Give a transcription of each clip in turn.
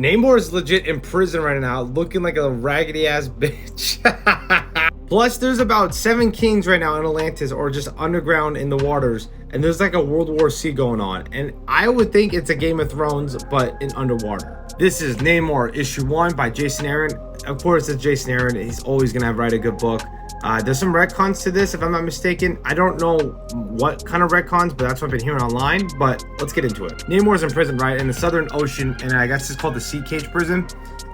Namor is legit in prison right now, looking like a raggedy ass bitch. Plus, there's about 7 kings right now in Atlantis, or just underground in the waters, and there's like a World War C going on. And I would think it's a Game of Thrones, but in underwater. This is Namor, issue 1 by Jason Aaron. Of course, it's Jason Aaron. He's always gonna write a good book. There's some retcons to this, if I'm not mistaken. I don't know what kind of retcons, but that's what I've been hearing online. But let's get into it. Namor's in prison, right, in the Southern Ocean, and I guess it's called the Sea Cage prison.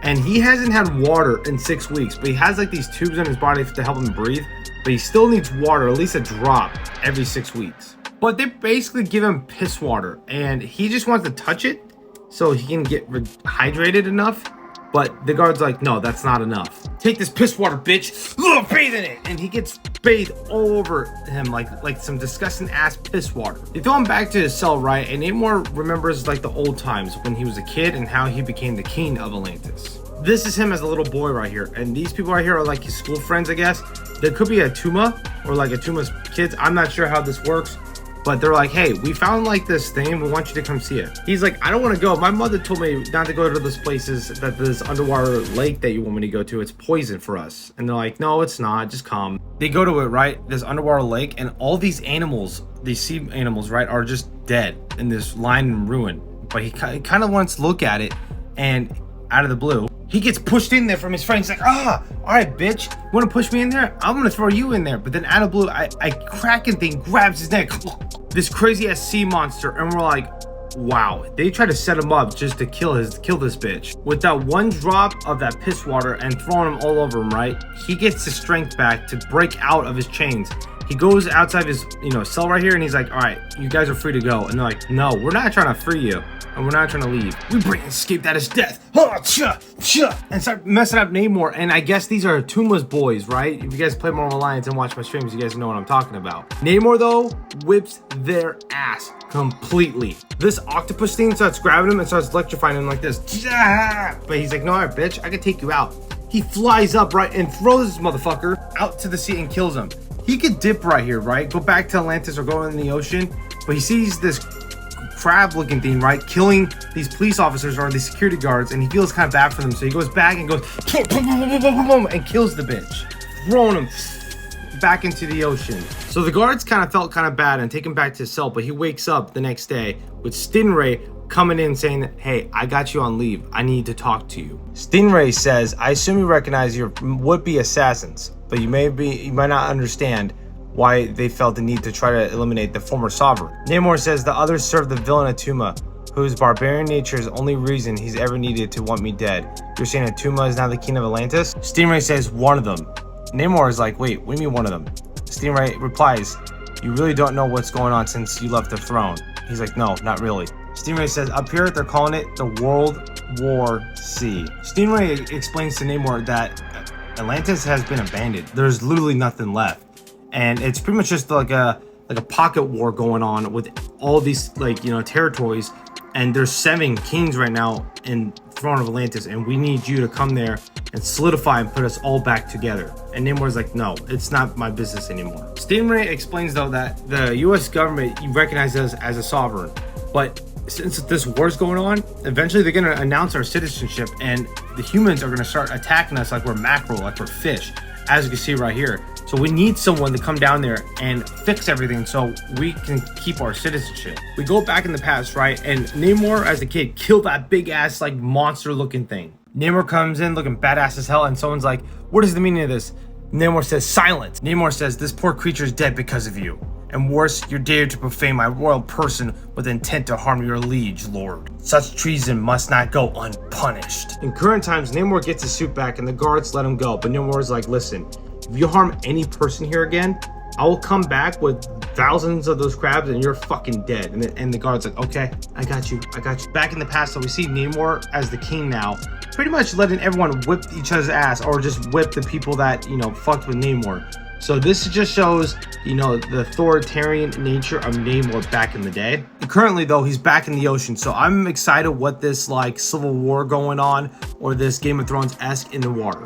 And he hasn't had water in 6 weeks, but he has like these tubes in his body to help him breathe. But he still needs water, at least a drop every 6 weeks. But they basically give him piss water, and he just wants to touch it so he can get hydrated enough. But the guard's like, no, that's not enough. Take this piss water, bitch. Ugh, bathe in it. And he gets bathed all over him like some disgusting ass piss water. They throw him back to his cell, right? And Namor remembers like the old times when he was a kid and how he became the king of Atlantis. This is him as a little boy right here. And these people right here are like his school friends, I guess. There could be a Tuma or like a Tuma's kids. I'm not sure how this works. But they're like, hey, we found like this thing. We want you to come see it. He's like, I don't want to go. My mother told me not to go to those places, that this underwater lake that you want me to go to, it's poison for us. And they're like, no, it's not. Just come. They go to it, right? This underwater lake, and all these animals, these sea animals, right, are just dead in this line and ruin. But he kind of wants to look at it, and out of the blue, he gets pushed in there from his friend. He's like, all right, bitch, you want to push me in there? I'm going to throw you in there. But then out of blue, a Kraken thing grabs his neck. This crazy ass sea monster. And we're like, wow, they try to set him up just to kill this bitch. With that one drop of that piss water and throwing him all over him, right? He gets his strength back to break out of his chains. He goes outside his, cell right here, and he's like, all right, you guys are free to go. And they're like, no, we're not trying to free you. And we're not trying to leave. We bring escape that is death. And start messing up Namor. And I guess these are Tuma's boys, right? If you guys play Marvel Alliance and watch my streams, you guys know what I'm talking about. Namor, though, whips their ass completely. This octopus thing starts grabbing him and starts electrifying him like this. But he's like, no, all right, bitch, I can take you out. He flies up, right, and throws this motherfucker out to the sea and kills him. He could dip right here, right? Go back to Atlantis or go in the ocean. But he sees this crab looking thing, right, killing these police officers or these security guards, and he feels kind of bad for them, so he goes back and goes and kills the bitch, throwing him back into the ocean. So the guards kind of felt kind of bad and take him back to his cell, but he wakes up the next day with Stingray coming in saying, hey, I got you on leave, I need to talk to you. Stingray says, I assume you recognize your would-be assassins, but you might not understand why they felt the need to try to eliminate the former sovereign. Namor says the others serve the villain Atuma, whose barbarian nature is the only reason he's ever needed to want me dead. You're saying Atuma is now the king of Atlantis? Stingray says one of them. Namor is like, wait, what do you mean one of them? Stingray replies, you really don't know what's going on since you left the throne. He's like, no, not really. Stingray says, up here they're calling it the World War C. Stingray explains to Namor that Atlantis has been abandoned. There's literally nothing left. And it's pretty much just like a pocket war going on with all these territories. And there's 7 kings right now in throne of Atlantis, and we need you to come there and solidify and put us all back together. And Namor's like, no, it's not my business anymore. Stingray explains though that the US government recognizes us as a sovereign, but since this war's going on, eventually they're gonna announce our citizenship, and the humans are gonna start attacking us like we're mackerel, like we're fish, as you can see right here. So we need someone to come down there and fix everything so we can keep our citizenship. We go back in the past, right? And Namor, as a kid, killed that big ass, like monster looking thing. Namor comes in looking badass as hell, and someone's like, what is the meaning of this? Namor says, silence. Namor says, this poor creature is dead because of you. And worse, you dared to profane my royal person with intent to harm your liege, lord. Such treason must not go unpunished. In current times, Namor gets his suit back and the guards let him go. But Namor's like, listen, if you harm any person here again, I will come back with thousands of those crabs and you're fucking dead. And the guard's like, okay, I got you. Back in the past, so we see Namor as the king now, pretty much letting everyone whip each other's ass or just whip the people that, fucked with Namor. So this just shows, the authoritarian nature of Namor back in the day. And currently though, he's back in the ocean. So I'm excited what this like civil war going on or this Game of Thrones-esque in the water.